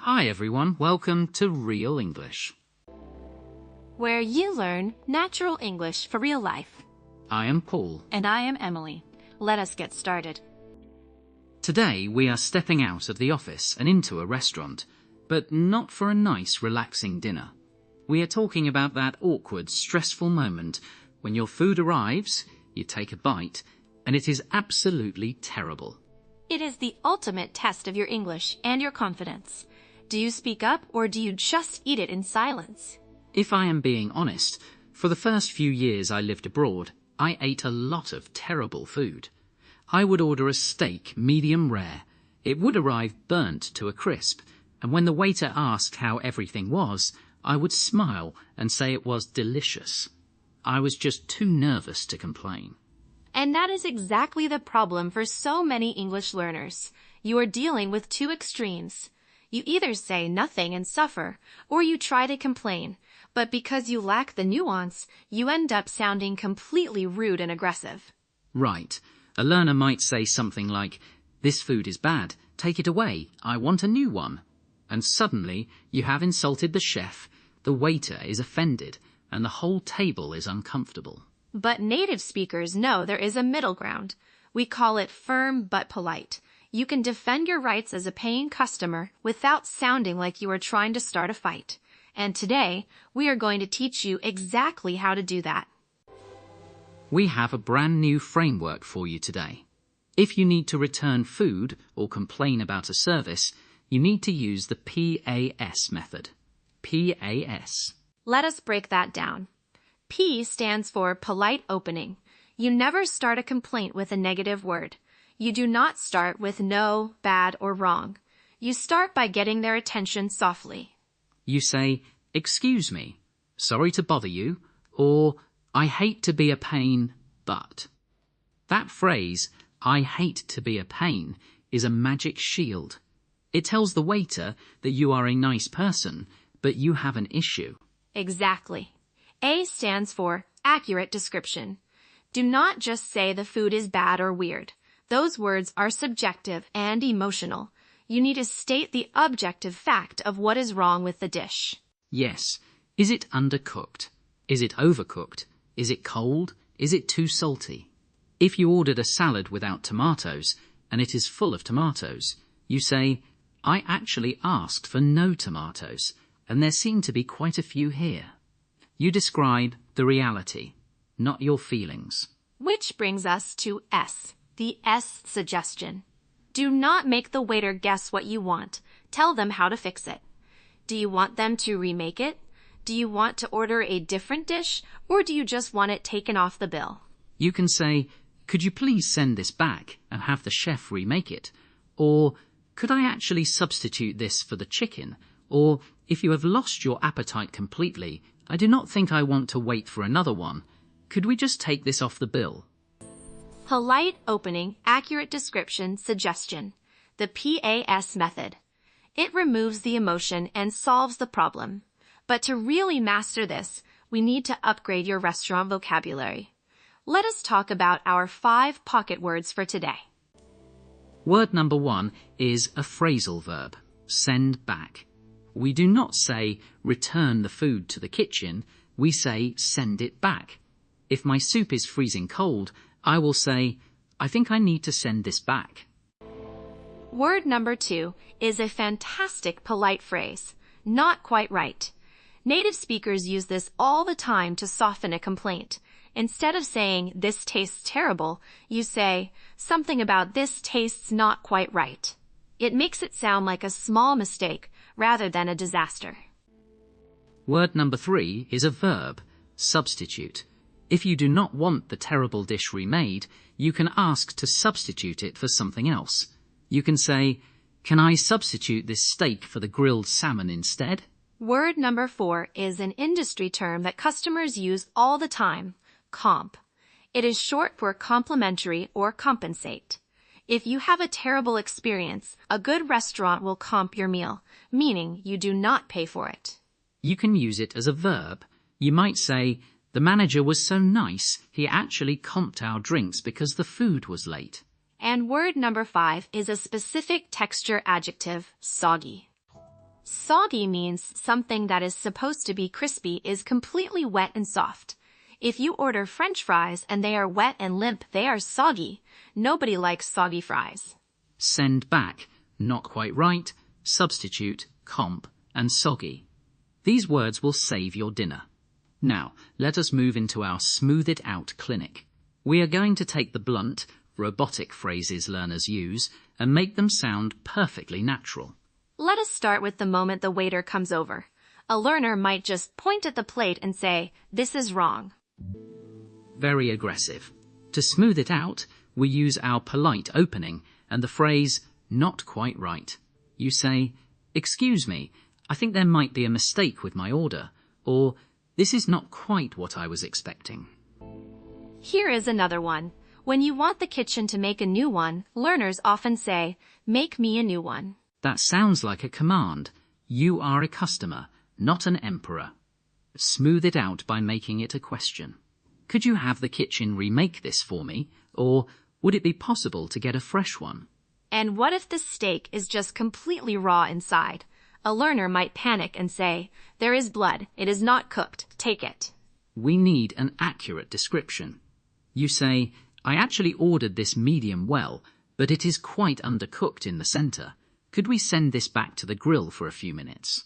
Hi everyone, welcome to Real English. Where you learn natural English for real life. I am Paul. And I am Emily. Let us get started. Today we are stepping out of the office and into a restaurant, but not for a nice, relaxing dinner. We are talking about that awkward, stressful moment when your food arrives, you take a bite, and it is absolutely terrible. It is the ultimate test of your English and your confidence. Do you speak up or do you just eat it in silence? If I am being honest, for the first few years I lived abroad, I ate a lot of terrible food. I would order a steak medium rare. It would arrive burnt to a crisp, and when the waiter asked how everything was, I would smile and say it was delicious. I was just too nervous to complain. And that is exactly the problem for so many English learners. You are dealing with two extremes. You either say nothing and suffer, or you try to complain, but because you lack the nuance, you end up sounding completely rude and aggressive. Right. A learner might say something like, "This food is bad, take it away, I want a new one." And suddenly you have insulted the chef, the waiter is offended, and the whole table is uncomfortable. But native speakers know there is a middle ground. We call it firm but polite. You can defend your rights as a paying customer without sounding like you are trying to start a fight. And today, we are going to teach you exactly how to do that. We have a brand new framework for you today. If you need to return food or complain about a service, you need to use the P.A.S. method. P.A.S. Let us break that down. P stands for polite opening. You never start a complaint with a negative word. You do not start with no, bad, or wrong. You start by getting their attention softly. You say, "Excuse me, sorry to bother you," or "I hate to be a pain, but." That phrase, "I hate to be a pain," is a magic shield. It tells the waiter that you are a nice person, but you have an issue. Exactly. A stands for accurate description. Do not just say the food is bad or weird. Those words are subjective and emotional. You need to state the objective fact of what is wrong with the dish. Yes. Is it undercooked? Is it overcooked? Is it cold? Is it too salty? If you ordered a salad without tomatoes, and it is full of tomatoes, you say, "I actually asked for no tomatoes, and there seem to be quite a few here." You describe the reality, not your feelings. Which brings us to S, the S suggestion. Do not make the waiter guess what you want. Tell them how to fix it. Do you want them to remake it? Do you want to order a different dish, or do you just want it taken off the bill? You can say, "Could you please send this back and have the chef remake it?" Or, "Could I actually substitute this for the chicken?" Or, "If you have lost your appetite completely, I do not think I want to wait for another one. Could we just take this off the bill?" Polite opening, accurate description, suggestion. The P.A.S. method. It removes the emotion and solves the problem. But to really master this, we need to upgrade your restaurant vocabulary. Let us talk about our 5 pocket words for today. Word number 1 is a phrasal verb, send back. We do not say, "return the food to the kitchen," we say, "send it back." If my soup is freezing cold, I will say, "I think I need to send this back." Word number 2 is a fantastic polite phrase, not quite right. Native speakers use this all the time to soften a complaint. Instead of saying, "This tastes terrible," you say, "Something about this tastes not quite right." It makes it sound like a small mistake rather than a disaster. Word number 3 is a verb, substitute. If you do not want the terrible dish remade, you can ask to substitute it for something else. You can say, "Can I substitute this steak for the grilled salmon instead?" Word number 4 is an industry term that customers use all the time, comp. It is short for complimentary or compensate. If you have a terrible experience, a good restaurant will comp your meal, meaning you do not pay for it. You can use it as a verb. You might say, "The manager was so nice, he actually comped our drinks because the food was late." And word number 5 is a specific texture adjective, soggy. Soggy means something that is supposed to be crispy is completely wet and soft. If you order French fries and they are wet and limp, they are soggy. Nobody likes soggy fries. Send back, not quite right, substitute, comp, and soggy. These words will save your dinner. Now, let us move into our Smooth It Out clinic. We are going to take the blunt, robotic phrases learners use and make them sound perfectly natural. Let us start with the moment the waiter comes over. A learner might just point at the plate and say, "This is wrong." Very aggressive. To smooth it out, we use our polite opening and the phrase, "not quite right." You say, "Excuse me, I think there might be a mistake with my order," or "This is not quite what I was expecting." Here is another one. When you want the kitchen to make a new one, learners often say, "Make me a new one." That sounds like a command. You are a customer, not an emperor. Smooth it out by making it a question. Could you have the kitchen remake this for me? Or would it be possible to get a fresh one? And what if the steak is just completely raw inside? A learner might panic and say, "There is blood. It is not cooked. Take it." We need an accurate description. You say, "I actually ordered this medium well, but it is quite undercooked in the center. Could we send this back to the grill for a few minutes?"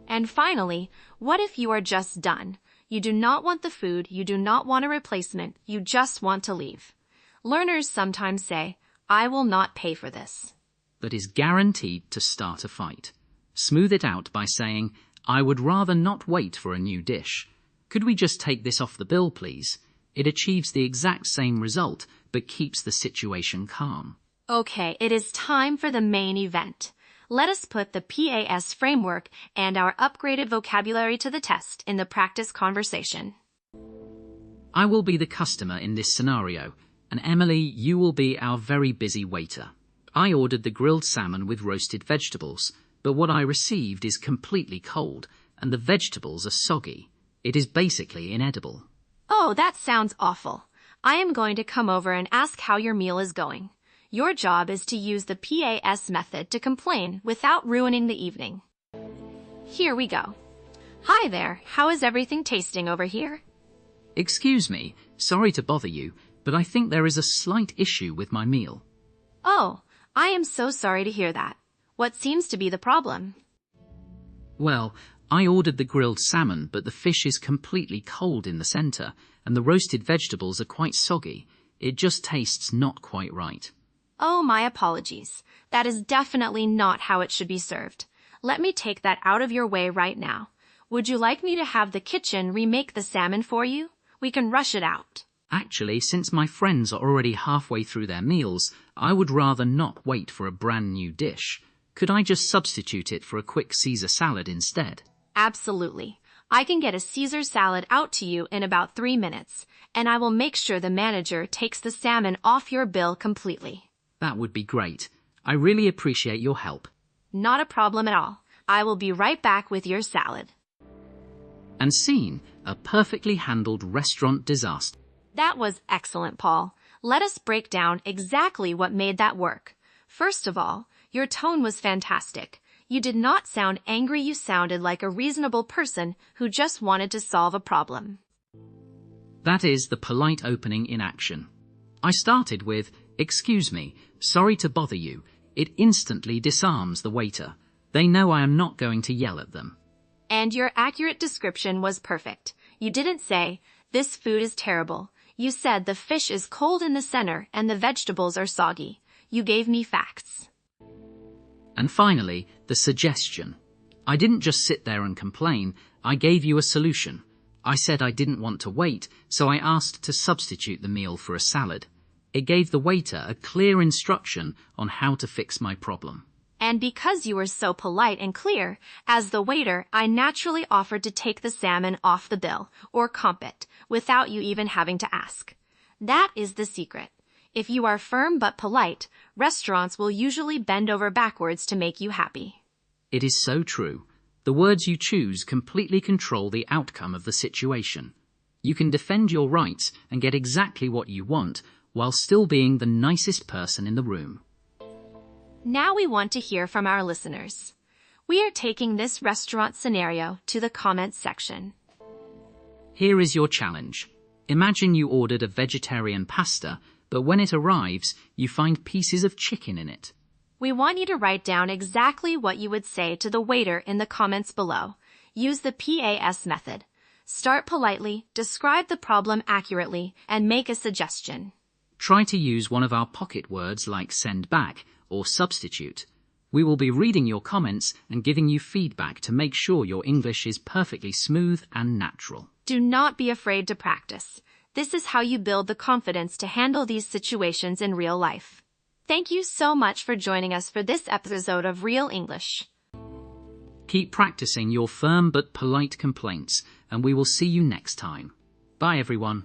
And finally, what if you are just done? You do not want the food, you do not want a replacement, you just want to leave. Learners sometimes say, "I will not pay for this." That is guaranteed to start a fight. Smooth it out by saying, "I would rather not wait for a new dish. Could we just take this off the bill, please?" It achieves the exact same result, but keeps the situation calm. Okay, it is time for the main event. Let us put the P.A.S. framework and our upgraded vocabulary to the test in the practice conversation. I will be the customer in this scenario, and Emily, you will be our very busy waiter. I ordered the grilled salmon with roasted vegetables, but what I received is completely cold, and the vegetables are soggy. It is basically inedible. Oh, that sounds awful. I am going to come over and ask how your meal is going. Your job is to use the P.A.S. method to complain without ruining the evening. Here we go. "Hi there, how is everything tasting over here?" Excuse me, sorry to bother you, but I think there is a slight issue with my meal. "Oh, I am so sorry to hear that. What seems to be the problem?" Well, I ordered the grilled salmon, but the fish is completely cold in the center, and the roasted vegetables are quite soggy. It just tastes not quite right. Oh, my apologies. That is definitely not how it should be served. Let me take that out of your way right now. Would you like me to have the kitchen remake the salmon for you? We can rush it out. Actually, since my friends are already halfway through their meals, I would rather not wait for a brand new dish. Could I just substitute it for a quick Caesar salad instead? Absolutely. I can get a Caesar salad out to you in about 3 minutes, and I will make sure the manager takes the salmon off your bill completely. That would be great. I really appreciate your help. Not a problem at all. I will be right back with your salad. And scene, a perfectly handled restaurant disaster. That was excellent, Paul. Let us break down exactly what made that work. First of all, your tone was fantastic. You did not sound angry, you sounded like a reasonable person who just wanted to solve a problem. That is the polite opening in action. I started with, "Excuse me, sorry to bother you." It instantly disarms the waiter. They know I am not going to yell at them. And your accurate description was perfect. You didn't say, "This food is terrible." You said the fish is cold in the center and the vegetables are soggy. You gave me facts. And finally, the suggestion. I didn't just sit there and complain. I gave you a solution. I said I didn't want to wait, so I asked to substitute the meal for a salad. It gave the waiter a clear instruction on how to fix my problem. And because you were so polite and clear, as the waiter, I naturally offered to take the salmon off the bill, or comp it, without you even having to ask. That is the secret. If you are firm but polite, restaurants will usually bend over backwards to make you happy. It is so true. The words you choose completely control the outcome of the situation. You can defend your rights and get exactly what you want, while still being the nicest person in the room. Now we want to hear from our listeners. We are taking this restaurant scenario to the comments section. Here is your challenge. Imagine you ordered a vegetarian pasta, but when it arrives, you find pieces of chicken in it. We want you to write down exactly what you would say to the waiter in the comments below. Use the P.A.S. method. Start politely, describe the problem accurately, and make a suggestion. Try to use one of our pocket words like send back or substitute. We will be reading your comments and giving you feedback to make sure your English is perfectly smooth and natural. Do not be afraid to practice. This is how you build the confidence to handle these situations in real life. Thank you so much for joining us for this episode of Real English. Keep practicing your firm but polite complaints, and we will see you next time. Bye, everyone.